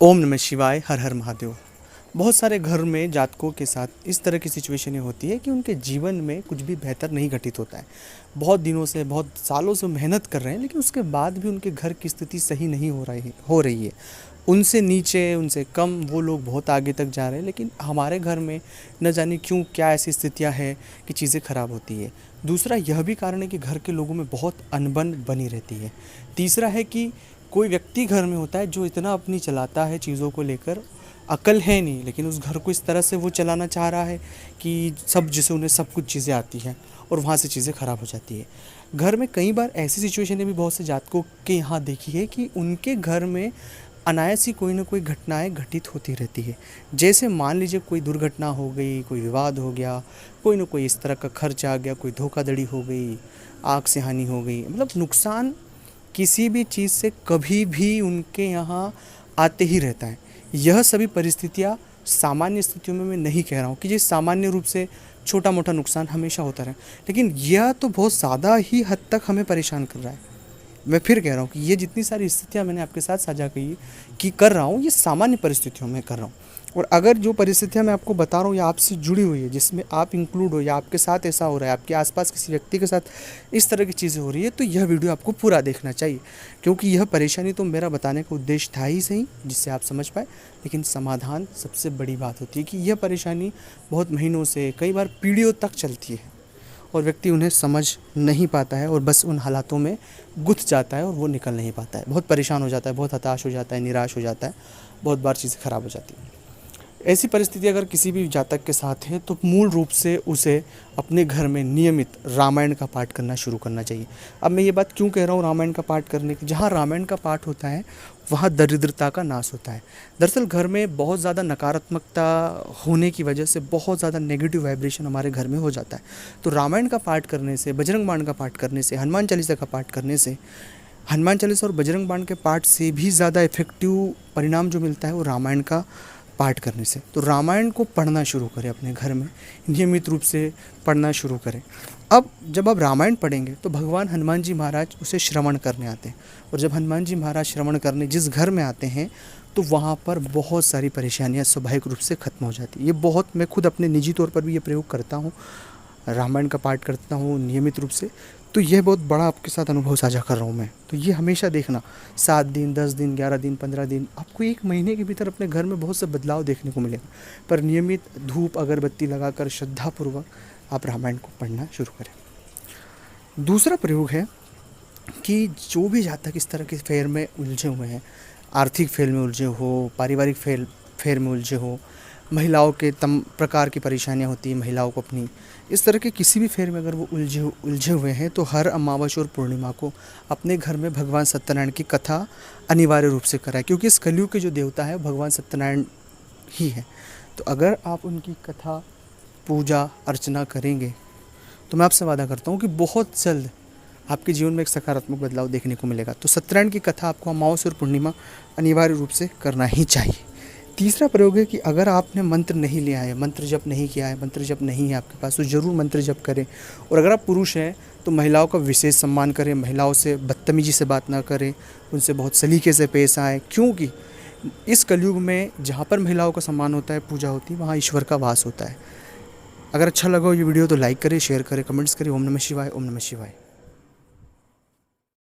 ओम नमः शिवाय, हर हर महादेव। बहुत सारे घर में जातकों के साथ इस तरह की सिचुएशनें होती है कि उनके जीवन में कुछ भी बेहतर नहीं घटित होता है। बहुत दिनों से, बहुत सालों से मेहनत कर रहे हैं, लेकिन उसके बाद भी उनके घर की स्थिति सही नहीं हो रही है। उनसे नीचे, उनसे कम वो लोग बहुत आगे तक जा रहे हैं, लेकिन हमारे घर में न जाने क्यों क्या ऐसी स्थितियाँ हैं कि चीज़ें ख़राब होती है। दूसरा यह भी कारण है कि घर के लोगों में बहुत अनबन बनी रहती है। तीसरा है कि कोई व्यक्ति घर में होता है जो इतना अपनी चलाता है चीज़ों को लेकर, अकल है नहीं, लेकिन उस घर को इस तरह से वो चलाना चाह रहा है कि सब, जैसे उन्हें सब कुछ चीज़ें आती हैं और वहाँ से चीज़ें ख़राब हो जाती है। घर में कई बार ऐसी सिचुएशनें भी बहुत से जातकों के यहाँ देखी है कि उनके घर में अनायास ही कोई ना कोई घटनाएं घटित होती रहती है। जैसे मान लीजिए कोई दुर्घटना हो गई, कोई विवाद हो गया, कोई ना कोई इस तरह का खर्च आ गया, कोई धोखाधड़ी हो गई, आग से हानि हो गई, मतलब नुकसान किसी भी चीज़ से कभी भी उनके यहाँ आते ही रहता है। यह सभी परिस्थितियाँ सामान्य स्थितियों में मैं नहीं कह रहा हूँ कि ये सामान्य रूप से छोटा मोटा नुकसान हमेशा होता रहे, लेकिन यह तो बहुत ज़्यादा ही हद तक हमें परेशान कर रहा है। मैं फिर कह रहा हूँ कि ये जितनी सारी स्थितियाँ मैंने आपके साथ साझा की कि कर रहा हूँ, ये सामान्य परिस्थितियों में कर रहा हूँ। और अगर जो परिस्थितियाँ मैं आपको बता रहा हूँ या आपसे जुड़ी हुई है, जिसमें आप इंक्लूड हो या आपके साथ ऐसा हो रहा है, आपके आसपास किसी व्यक्ति के साथ इस तरह की चीज़ें हो रही है, तो यह वीडियो आपको पूरा देखना चाहिए, क्योंकि यह परेशानी तो मेरा बताने का उद्देश्य था ही सही, जिससे आप समझ पाए, लेकिन समाधान सबसे बड़ी बात होती है कि यह परेशानी बहुत महीनों से, कई बार पीढ़ियों तक चलती है और व्यक्ति उन्हें समझ नहीं पाता है और बस उन हालातों में गुथ जाता है और वो निकल नहीं पाता है, बहुत परेशान हो जाता है, बहुत हताश हो जाता है, निराश हो जाता है, बहुत बार चीज़ें ख़राब हो जाती हैं। ऐसी परिस्थिति अगर किसी भी जातक के साथ है तो मूल रूप से उसे अपने घर में नियमित रामायण का पाठ करना शुरू करना चाहिए। अब मैं ये बात क्यों कह रहा हूँ रामायण का पाठ करने की? जहाँ रामायण का पाठ होता है वहाँ दरिद्रता का नाश होता है। दरअसल घर में बहुत ज़्यादा नकारात्मकता होने की वजह से बहुत ज़्यादा नेगेटिव वाइब्रेशन हमारे घर में हो जाता है। तो रामायण का पाठ करने से, बजरंग बाण का पाठ करने से, हनुमान चालीसा का पाठ करने से, हनुमान चालीसा और बजरंग बाण के पाठ से भी ज़्यादा इफेक्टिव परिणाम जो मिलता है वो रामायण का पाठ करने से। तो रामायण को पढ़ना शुरू करें, अपने घर में नियमित रूप से पढ़ना शुरू करें। अब जब आप रामायण पढ़ेंगे तो भगवान हनुमान जी महाराज उसे श्रवण करने आते हैं, और जब हनुमान जी महाराज श्रवण करने जिस घर में आते हैं तो वहाँ पर बहुत सारी परेशानियाँ स्वाभाविक रूप से ख़त्म हो जाती है। ये बहुत, मैं खुद अपने निजी तौर पर भी ये प्रयोग करता हूँ, रामायण का पाठ करता हूँ नियमित रूप से, तो यह बहुत बड़ा आपके साथ अनुभव साझा कर रहा हूँ मैं। तो ये हमेशा देखना, 7 दिन, 10 दिन, 11 दिन, 15 दिन, आपको 1 महीने के भीतर अपने घर में बहुत से बदलाव देखने को मिलेगा। पर नियमित धूप अगरबत्ती लगाकर श्रद्धापूर्वक आप रामायण को पढ़ना शुरू करें। दूसरा प्रयोग है कि जो भी जातक इस तरह के फेर में उलझे हुए हैं, आर्थिक फेर में उलझे हो, पारिवारिक फेर में उलझे हो, महिलाओं के तम प्रकार की परेशानियां होती हैं महिलाओं को अपनी, इस तरह के किसी भी फेर में अगर वो उलझे हुए हैं तो हर अमावस्या और पूर्णिमा को अपने घर में भगवान सत्यनारायण की कथा अनिवार्य रूप से कराएं, क्योंकि इस कलयुग के जो देवता है भगवान सत्यनारायण ही है। तो अगर आप उनकी कथा, पूजा अर्चना करेंगे तो मैं आपसे वादा करता हूँ कि बहुत जल्द आपके जीवन में एक सकारात्मक बदलाव देखने को मिलेगा। तो सत्यनारायण की कथा आपको अमावस्या और पूर्णिमा अनिवार्य रूप से करना ही चाहिए। तीसरा प्रयोग है कि अगर आपने मंत्र नहीं लिया है, मंत्र जप नहीं किया है, मंत्र जप नहीं है आपके पास, तो ज़रूर मंत्र जप करें। और अगर आप पुरुष हैं तो महिलाओं का विशेष सम्मान करें, महिलाओं से बदतमीजी से बात ना करें, उनसे बहुत सलीके से पेश आएँ, क्योंकि इस कलयुग में जहाँ पर महिलाओं का सम्मान होता है, पूजा होती है, वहाँ ईश्वर का वास होता है। अगर अच्छा लगा हो ये वीडियो तो लाइक करें, शेयर करें, कमेंट्स करें। ओम नमः शिवाय, ओम नमः शिवाय।